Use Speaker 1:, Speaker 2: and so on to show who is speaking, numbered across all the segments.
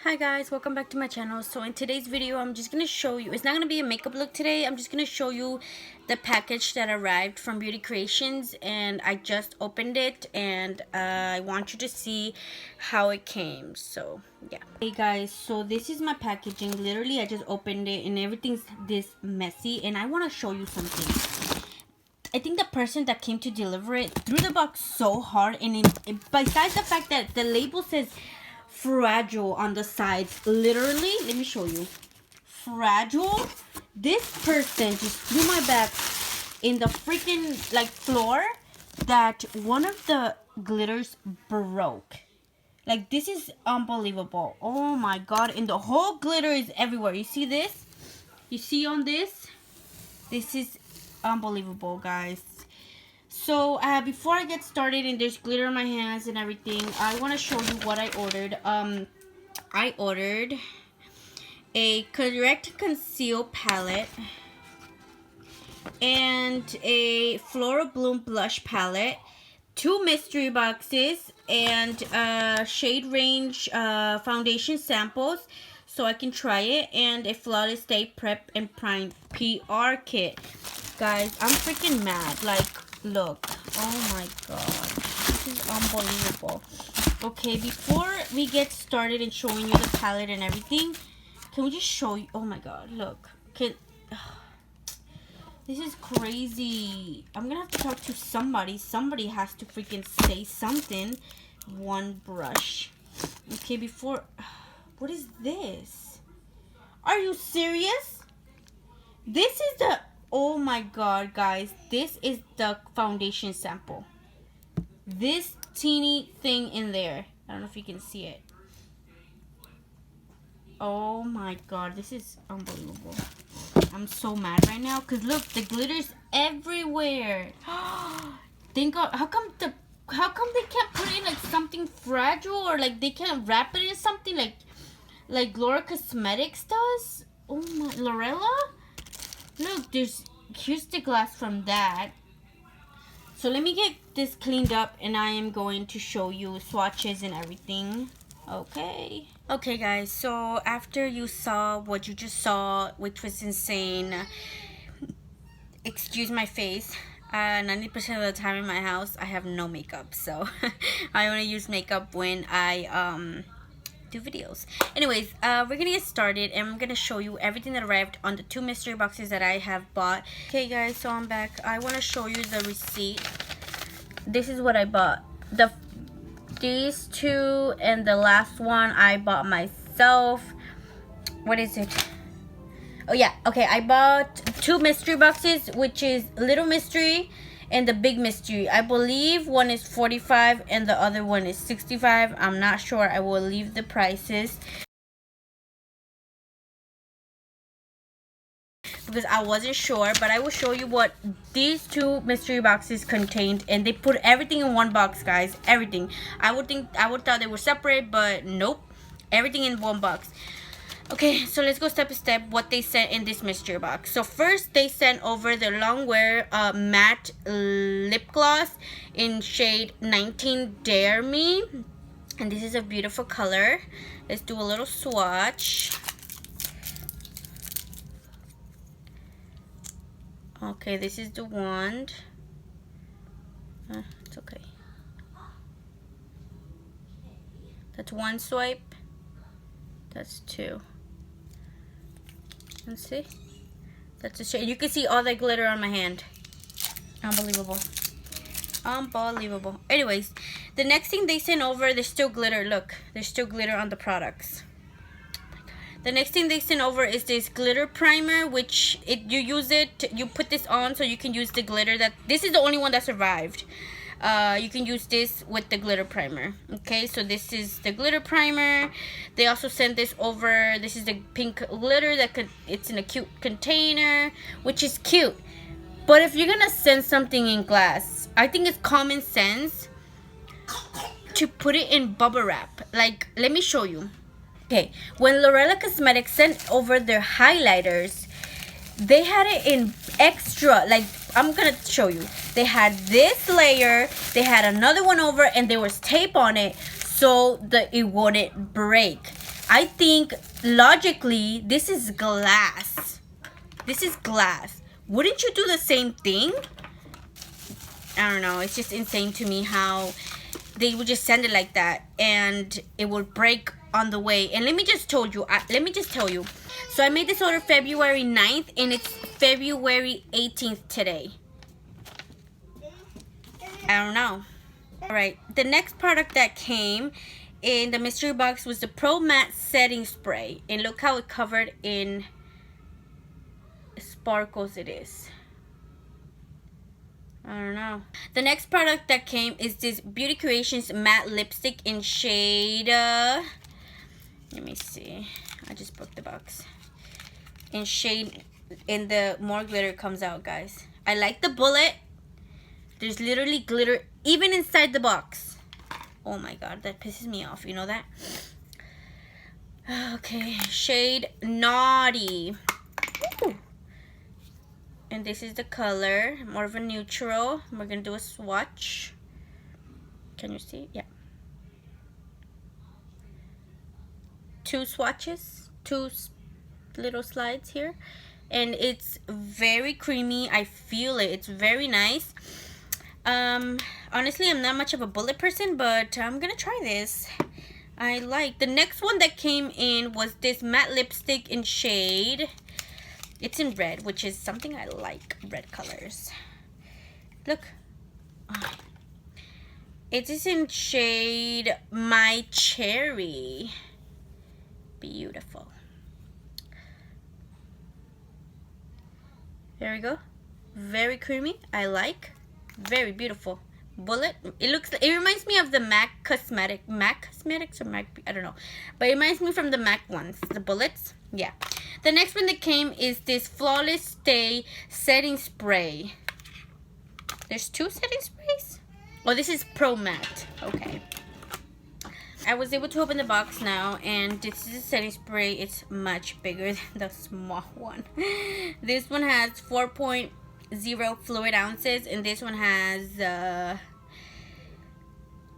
Speaker 1: Hi guys, welcome back to my channel. So in today's video, I'm just going to show you, it's not going to be a makeup look today. I'm just going to show you the package that arrived from Beauty Creations, and I just opened it, and I want you to see how it came. So yeah. Hey guys, so this is my packaging. Literally, I just opened it and everything's this messy, and I want to show you something. I think the person that came to deliver it threw the box so hard, and besides the fact that the label says fragile on the sides, literally, let me show you, fragile, this person just threw my bag in the freaking like floor that one of the glitters broke. Like, this is unbelievable. Oh my god, and the whole glitter is everywhere. You see this? You see on this? This is unbelievable, guys. So before I get started, and there's glitter on my hands and everything, I want to show you what I ordered. I ordered a Correct Conceal palette and a Floral Bloom blush palette, 2 mystery boxes, and shade range foundation samples so I can try it, and a Flawless Day Prep and Prime PR kit. Guys, I'm freaking mad. Like, look. Oh my god. This is unbelievable. Okay, before we get started in showing you the palette and everything, can we just show you? Oh my god, look. This is crazy. I'm gonna have to talk to somebody. Somebody has to freaking say something. One brush. Okay, before... What is this? Are you serious? This is the... Oh my god, guys. This is the foundation sample. This teeny thing in there. I don't know if you can see it. Oh my god, this is unbelievable. I'm so mad right now because look, the glitter's everywhere. Thank god. How come they can't put in like something fragile, or like they can't wrap it in something like Laura Cosmetics does? Oh my, Lorella? Look, here's the glass from that. So let me get this cleaned up, and I am going to show you swatches and everything. Okay guys, so after you saw what you just saw, which was insane, excuse my face, 90% of the time in my house I have no makeup, so I only use makeup when I do videos. Anyways, we're gonna get started, and I'm gonna show you everything that arrived on the 2 mystery boxes that I have bought. Okay guys, so I'm back. I want to show you the receipt. This is what I bought. These 2 and the last one I bought myself. What is it? Oh yeah, okay, I bought 2 mystery boxes, which is Little Mystery and the Big Mystery. I believe one is $45 and the other one is $65. I'm not sure. I will leave the prices because I wasn't sure, but I will show you what these 2 mystery boxes contained, and they put everything in one box, guys. Everything. I would thought they were separate, but nope. Everything in one box. Okay, so let's go step by step what they sent in this mystery box. So first, they sent over the Longwear matte lip gloss in shade 19 Dare Me, and this is a beautiful color. Let's do a little swatch. Okay, this is the wand. It's okay. That's 1 swipe. That's 2. Let's see. That's a shade. You can see all the glitter on my hand. Unbelievable. Unbelievable. Anyways, the next thing they sent over, there's still glitter. Look, there's still glitter on the products. The next thing they sent over is this glitter primer, which you use it, you put this on so you can use the glitter. This is the only one that survived. You can use this with the glitter primer. Okay, so this is the glitter primer. They also sent this over. This is the pink glitter it's in a cute container, which is cute. But if you're gonna send something in glass, I think it's common sense to put it in bubble wrap. Like, let me show you. Okay, when Lorella Cosmetics sent over their highlighters, they had it in extra, like, I'm gonna show you. They had this layer, they had another one over, and there was tape on it so that it wouldn't break. I think logically this is glass. This is glass. Wouldn't you do the same thing? I don't know. It's just insane to me how they would just send it like that and it would break on the way. And let me just tell you. So I made this order February 9th and it's February 18th today. I don't know. Alright, the next product that came in the mystery box was the Pro Matte Setting Spray. And look how it covered in sparkles it is. I don't know. The next product that came is this Beauty Creations Matte Lipstick in shade... let me see. I just broke the box. In shade... And the more glitter comes out, guys. I like the bullet. There's literally glitter even inside the box. Oh my god, that pisses me off. You know that? Okay, shade Naughty. Ooh. And this is the color, more of a neutral. We're gonna do a swatch. Can you see? Yeah. 2 swatches, 2 little slides here. And it's very creamy. I feel it. It's very nice. Honestly, I'm not much of a bullet person, but I'm gonna try this. I like the next one that came in was this matte lipstick in shade. It's in red, which is something I like, red colors. Look. It is in shade My Cherry. Beautiful. There we go. Very creamy. I like. Very beautiful. Bullet. It reminds me of the MAC Cosmetics or MAC, I don't know. But it reminds me from the MAC ones. The bullets. Yeah. The next one that came is this Flawless Stay Setting Spray. There's 2 setting sprays? Oh, this is Pro Matte. Okay. I was able to open the box now, and this is a setting spray. It's much bigger than the small one. This one has 4.0 fluid ounces, and this one has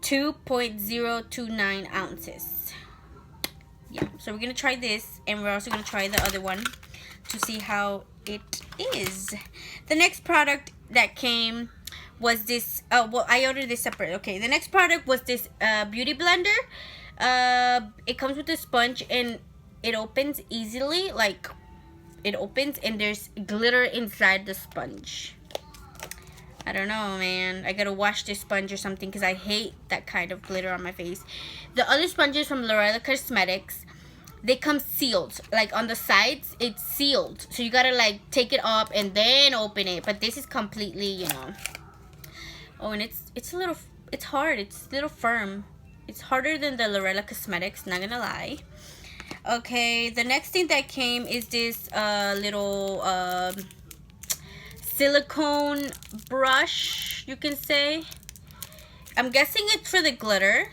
Speaker 1: 2.029 ounces. Yeah, so we're gonna try this, and we're also gonna try the other one to see how it is. The next product that came was this. Oh, well, I ordered this separate. Okay, the next product was this beauty blender. It comes with a sponge, and it opens easily. Like, it opens, and there's glitter inside the sponge. I don't know, man. I gotta wash this sponge or something because I hate that kind of glitter on my face. The other sponges from L'Oreal Cosmetics, they come sealed. Like, on the sides, it's sealed. So you gotta, like, take it up and then open it. But this is completely, you know. Oh, and it's a little, it's hard. It's a little firm. It's harder than the L'Oreal Cosmetics, not gonna lie. Okay, the next thing that came is this little silicone brush, you can say. I'm guessing it's for the glitter.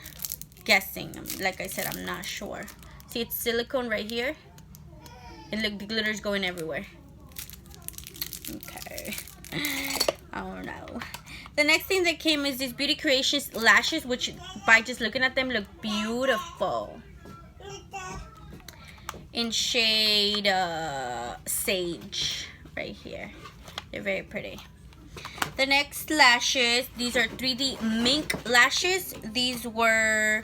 Speaker 1: Guessing. Like I said, I'm not sure. See, it's silicone right here. And look, the glitter's going everywhere. Okay. I don't know. The next thing that came is this Beauty Creations lashes, which by just looking at them look beautiful. In shade Sage right here. They're very pretty. The next lashes, these are 3D mink lashes. These were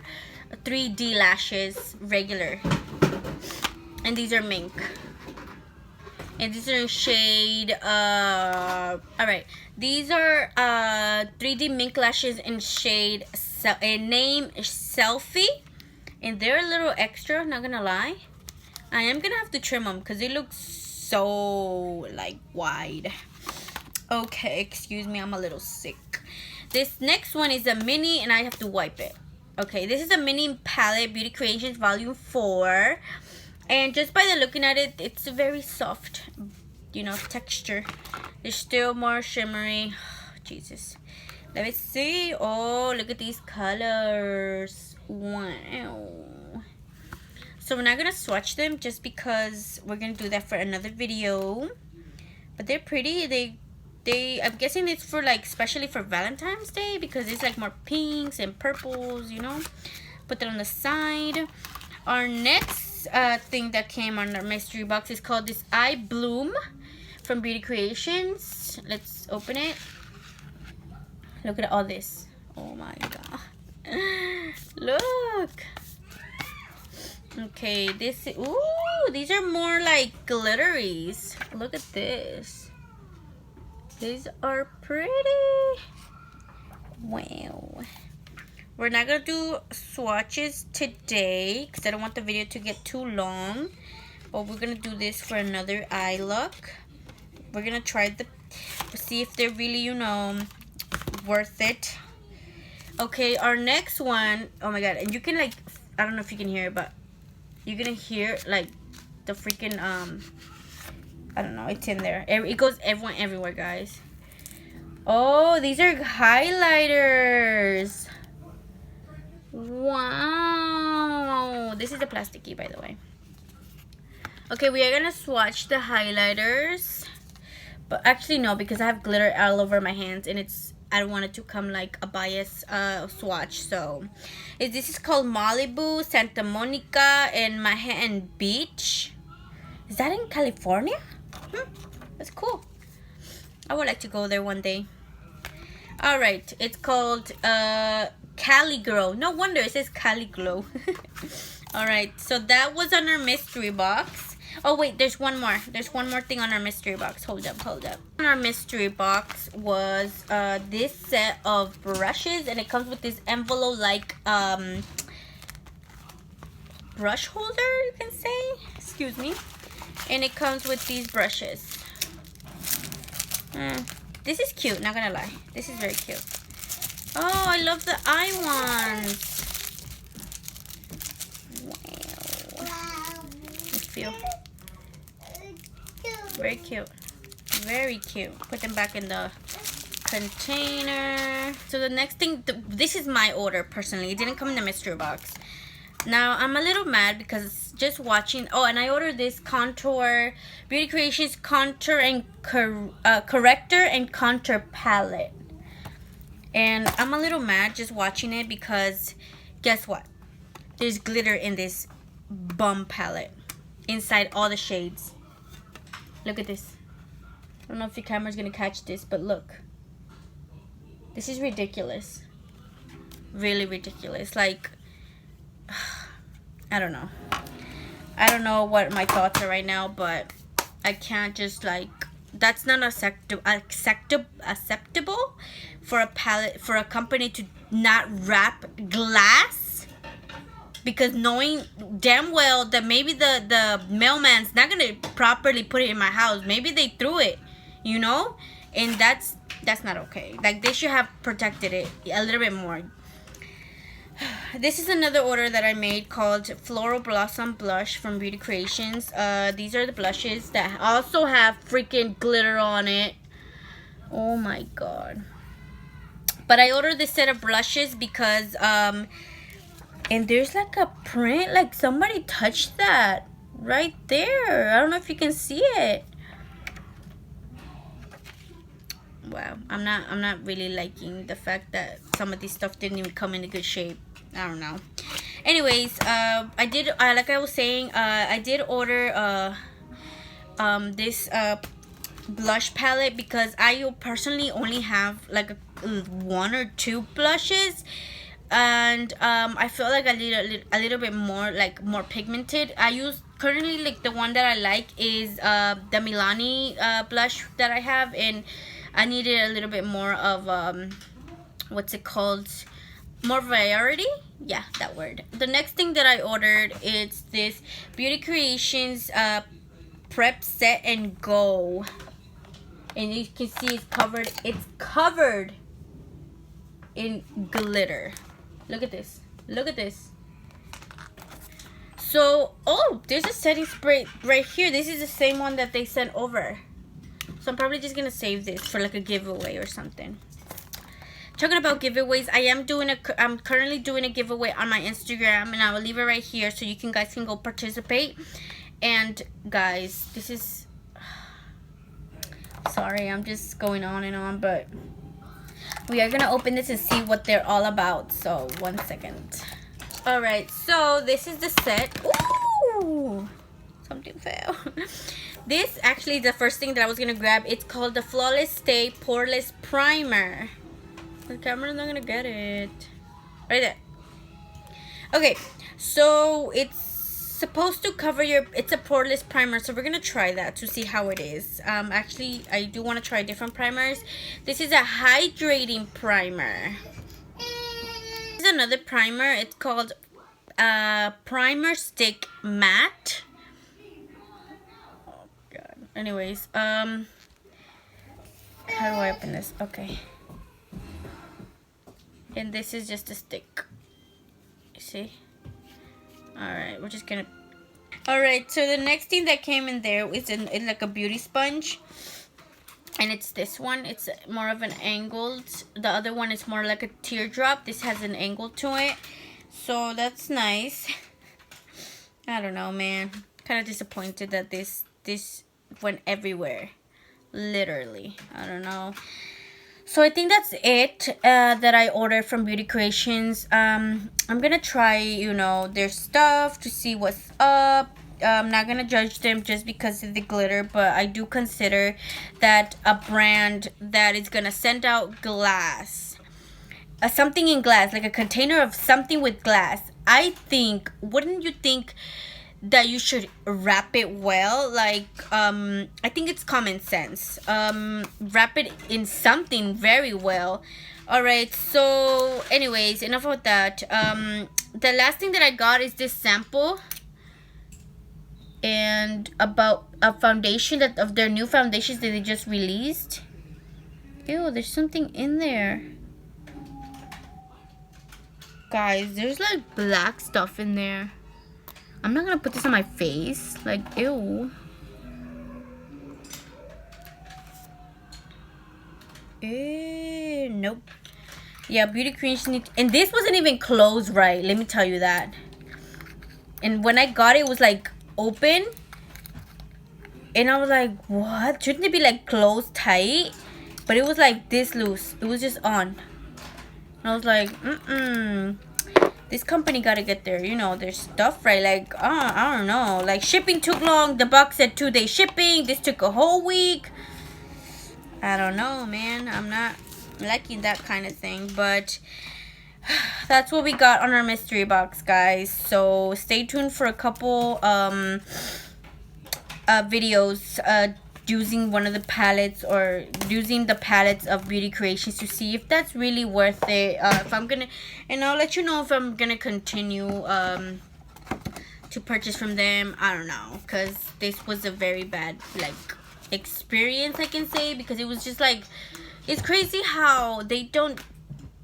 Speaker 1: 3D lashes, regular. And these are mink. And these are in shade, alright. These are 3D mink lashes in shade, name Selfie. And they're a little extra, not gonna lie. I am gonna have to trim them because they look so, like, wide. Okay, excuse me, I'm a little sick. This next one is a mini, and I have to wipe it. Okay, this is a mini palette, Beauty Creations Volume 4. And just by the looking at it, it's a very soft, you know, texture. There's still more shimmery. Jesus. Let me see. Oh, look at these colors. Wow. So we're not going to swatch them just because we're going to do that for another video. But they're pretty. I'm guessing it's for, like, especially for Valentine's Day because it's like more pinks and purples, you know. Put that on the side. Our next thing that came on our mystery box is called this Eye Bloom from Beauty Creations. Let's open it. Look at all this. Oh my god. Look. Okay, this is, ooh, these are more like glitteries. Look at this. These are pretty. Wow. We're not gonna do swatches today because I don't want the video to get too long. But we're gonna do this for another eye look. We're gonna try see if they're really, you know, worth it. Okay, our next one, oh my god, and you can like, I don't know if you can hear it, but you're gonna hear like the freaking I don't know, it's in there. It goes everywhere, guys. Oh, these are highlighters. Wow, this is a plasticky, by the way. Okay, we are gonna swatch the highlighters, but actually no, because I have glitter all over my hands and I don't want it to come like a bias swatch. So this is called Malibu, Santa Monica, and Manhattan Beach. Is that in California? That's cool. I would like to go there one day. All right, it's called Cali Girl. No wonder it says Cali Glow. All right, so that was on our mystery box. Oh wait, there's one more. There's one more thing on our mystery box. Hold up. On our mystery box was this set of brushes, and it comes with this envelope-like brush holder, you can say. Excuse me. And it comes with these brushes. This is cute, not gonna lie. This is very cute. Oh, I love the eye ones. Wow. Let's feel. Very cute. Very cute. Put them back in the container. So the next thing, this is my order personally. It didn't come in the mystery box. Now I'm a little mad because just watching. Oh, and I ordered this contour, Beauty Creations contour and corrector and contour palette. And I'm a little mad just watching it because guess what? There's glitter in this bum palette inside all the shades. Look at this. I don't know if the camera's gonna catch this, but look. This is ridiculous. Really ridiculous. Like, I don't know. I don't know what my thoughts are right now, but I can't just like, that's not acceptable for a palette, for a company to not wrap glass, because knowing damn well that maybe the mailman's not gonna properly put it in my house. Maybe they threw it, you know, and that's not okay. Like, they should have protected it a little bit more. This is another order that I made called Floral Blossom Blush from Beauty Creations. These are the blushes that also have freaking glitter on it. Oh my god. But I ordered this set of blushes because, and there's like a print, like somebody touched that right there. I don't know if you can see it. Wow, I'm not really liking the fact that some of this stuff didn't even come in a good shape. I don't know. Anyways, I did like I was saying, I did order this blush palette because I personally only have like one or two blushes, and I feel like I need a little bit more, like more pigmented. I use currently, like, the one that I like is the Milani blush that I have, and I needed a little bit more of what's it called, more variety. Yeah, that word. The next thing that I ordered is this Beauty Creations Prep Set and Go, and you can see it's covered in glitter. Look at this. Look at this. So, oh, there's a setting spray right here. This is the same one that they sent over. So I'm probably just gonna save this for like a giveaway or something. Talking about giveaways, I'm currently doing a giveaway on my Instagram, and I will leave it right here so you guys can go participate. And guys, this is, sorry, I'm just going on and on, but we are gonna open this and see what they're all about. So 1 second. All right, so this is the set. Ooh, This actually is the first thing that I was gonna grab. It's called the Flawless Stay Poreless Primer. The camera's not gonna get it. Right there. Okay, so it's supposed to cover your, it's a poreless primer, so we're gonna try that to see how it is. Actually, I do want to try different primers. This is a hydrating primer. This is another primer. It's called Primer Stick Matte. Oh god. Anyways, how do I open this? Okay. And this is just a stick. You see? Alright, we're just gonna... Alright, so the next thing that came in there is it's like a beauty sponge. And it's this one. It's more of an angled. The other one is more like a teardrop. This has an angle to it. So that's nice. I don't know, man. Kind of disappointed that this went everywhere. Literally. I don't know. So I think that's it that I ordered from Beauty Creations. I'm gonna try, you know, their stuff to see what's up. I'm not gonna judge them just because of the glitter, but I do consider that a brand that is gonna send out glass, something in glass, like a container of something with glass. I think, wouldn't you think that you should wrap it well? Like, I think it's common sense. Wrap it in something very well. Alright, so anyways, enough of that. The last thing that I got is this sample. And about a foundation that of their new foundations that they just released. Ew, there's something in there. Guys, there's like black stuff in there. I'm not gonna put this on my face. Like, ew. Nope. Yeah, Beauty Creations. And this wasn't even closed right. Let me tell you that. And when I got it, it was like open. And I was like, what? Shouldn't it be like closed tight? But it was like this loose. It was just on. And I was like, this company gotta get their, you know, their stuff right. Like, I don't know. Like, shipping took long. The box said 2-day shipping. This took a whole week. I don't know, man. I'm not liking that kind of thing. But that's what we got on our mystery box, guys. So stay tuned for a couple videos using one of the palettes, or using the palettes of Beauty Creations, to see if that's really worth it. If I'm gonna, and I'll let you know if I'm gonna continue to purchase from them. I don't know, because this was a very bad like experience, I can say, because it was just like, it's crazy how they don't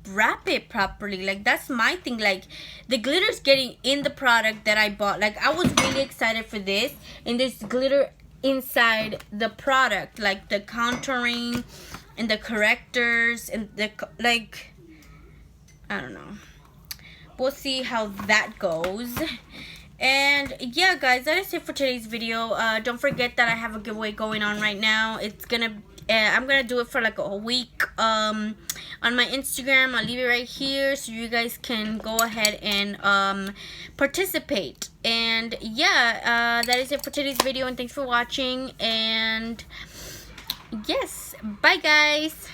Speaker 1: wrap it properly. Like, that's my thing. Like, the glitter's getting in the product that I bought. Like, I was really excited for this, and there's glitter inside the product, like the contouring and the correctors and the, like, I don't know. We'll see how that goes. And yeah, guys, that is it for today's video. Don't forget that I have a giveaway going on right now. It's gonna I'm gonna do it for like a week on my Instagram. I'll leave it right here so you guys can go ahead and participate. And yeah, that is it for today's video, and thanks for watching. And yes, bye guys.